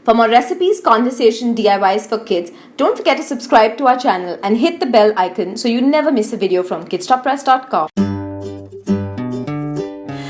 For more recipes, conversation, DIYs for kids, don't forget to subscribe to our channel and hit the bell icon so you never miss a video from Kidsstoppress.com.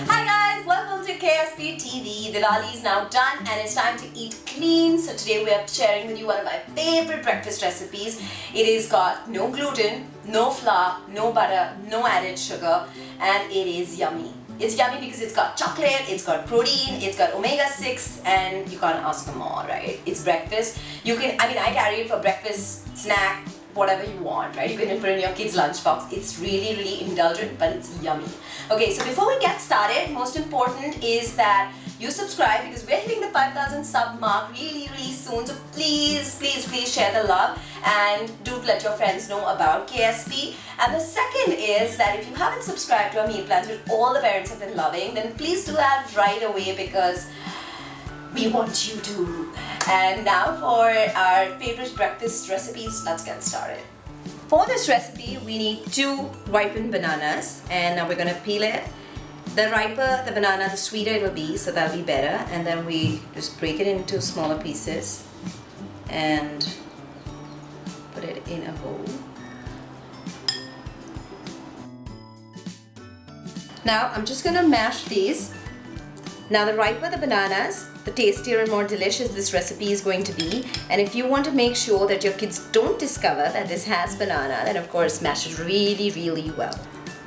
Hi guys, welcome to KSP TV. Diwali is now done and it's time to eat clean. So today we are sharing with you one of my favorite breakfast recipes. It is got no gluten, no flour, no butter, no added sugar, and it is yummy. It's yummy because it's got chocolate, it's got protein, it's got omega-6, and you can't ask for more, right? It's breakfast. You can, I carry it for breakfast, snack, whatever you want, right? You can put it in your kid's lunchbox. It's really indulgent, but it's yummy. Okay, so before we get started, most important is that you subscribe because we're hitting the 5,000 sub mark really soon. So please share the love and do let your friends know about KSP. And the second is that if you haven't subscribed to our meal plans, which all the parents have been loving, then please do that right away because we want you to. And now for our favorite breakfast recipes, let's get started. For this recipe, we need 2 ripened bananas, and now we're gonna peel it. The riper the banana, the sweeter it will be, so that'll be better. And then we just break it into smaller pieces and put it in a bowl. Now I'm just gonna mash these. Now the riper the bananas, the tastier and more delicious this recipe is going to be. And if you want to make sure that your kids don't discover that this has banana, then of course mash it really well.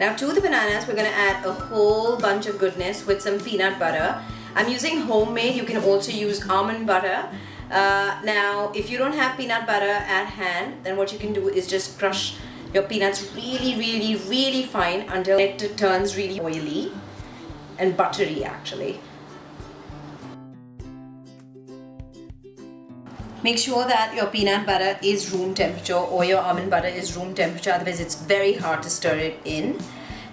Now to the bananas, we're gonna add a whole bunch of goodness with some peanut butter. I'm using homemade, you can also use almond butter. Now if you don't have peanut butter at hand, then what you can do is just crush your peanuts really fine until it turns really oily and buttery actually. Make sure that your peanut butter is room temperature or your almond butter is room temperature, otherwise it's very hard to stir it in.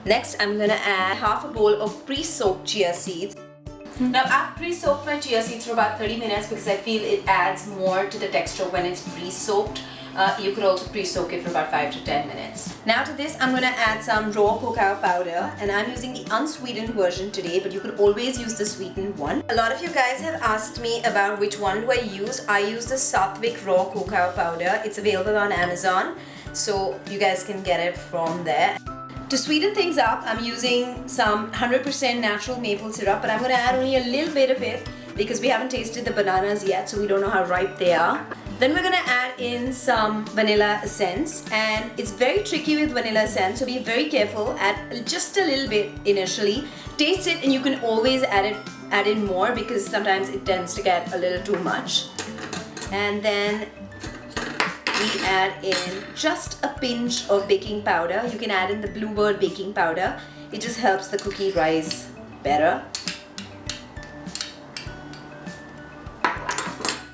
Next, I'm gonna add half a bowl of pre-soaked chia seeds. Now I've pre-soaked my chia seeds for about 30 minutes because I feel it adds more to the texture when it's pre-soaked. You could also pre-soak it for about 5 to 10 minutes. Now to this, I'm gonna add some raw cacao powder, and I'm using the unsweetened version today, but you could always use the sweetened one. A lot of you guys have asked me about which one do I use. I use the Sattvic raw cacao powder. It's available on Amazon, so you guys can get it from there. To sweeten things up, I'm using some 100% natural maple syrup, but I'm gonna add only a little bit of it because we haven't tasted the bananas yet, so we don't know how ripe they are. Then we're gonna add in some vanilla essence, and it's very tricky with vanilla essence, so be very careful. Add just a little bit initially. Taste it, and you can always add in more because sometimes it tends to get a little too much. And then we add in just a pinch of baking powder. You can add in the Bluebird baking powder. It just helps the cookie rise better.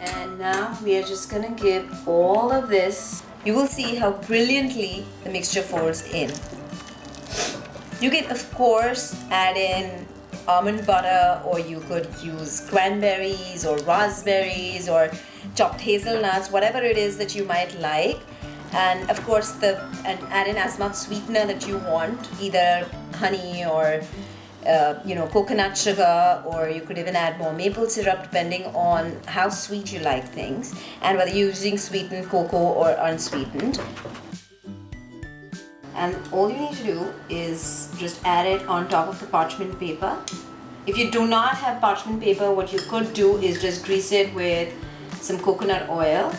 And now we are just gonna give all of this. You will see how brilliantly the mixture folds in. You can of course add in almond butter, or you could use cranberries or raspberries or chopped hazelnuts, whatever it is that you might like. And of course add in as much sweetener that you want, either honey or coconut sugar, or you could even add more maple syrup depending on how sweet you like things and whether you're using sweetened cocoa or unsweetened. And all you need to do is just add it on top of the parchment paper. If you do not have parchment paper, what you could do is just grease it with some coconut oil.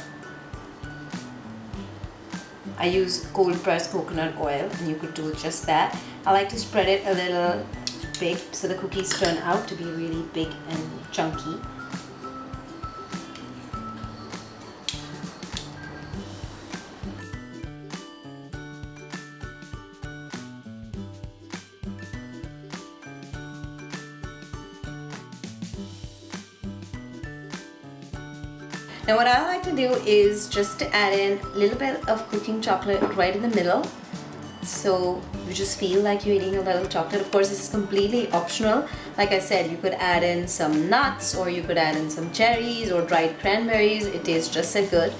I use cold pressed coconut oil, and you could do just that. I like to spread it a little big so the cookies turn out to be really big and chunky. Now what I like to do is just to add in a little bit of cooking chocolate right in the middle, so you just feel like you're eating a little chocolate. Of course, this is completely optional. Like I said, you could add in some nuts, or you could add in some cherries or dried cranberries. It tastes just as good,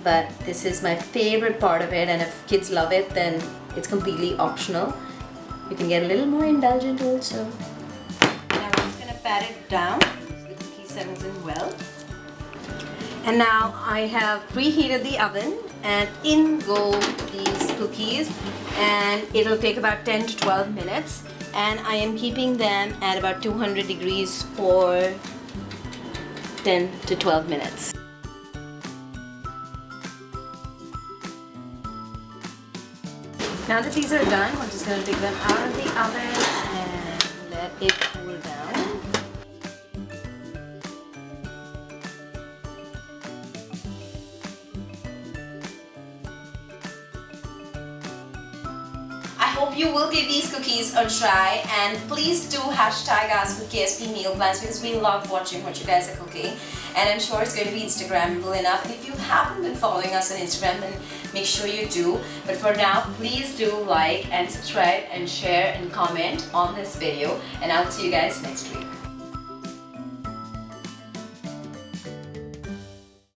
but this is my favorite part of it, and if kids love it, then it's completely optional. You can get a little more indulgent also. Now I'm just going to pat it down so the cookie settles in well. And now I have preheated the oven and in go these cookies, and it'll take about 10 to 12 minutes, and I am keeping them at about 200 degrees for 10 to 12 minutes. Now that these are done, we're just going to take them out of the oven and let it cool down. I hope you will give these cookies a try, and please do hashtag us with KSP meal plans because we love watching what you guys are cooking, and I'm sure it's going to be Instagrammable enough. And if you haven't been following us on Instagram, then make sure you do. But for now, please do like and subscribe and share and comment on this video, and I'll see you guys next week.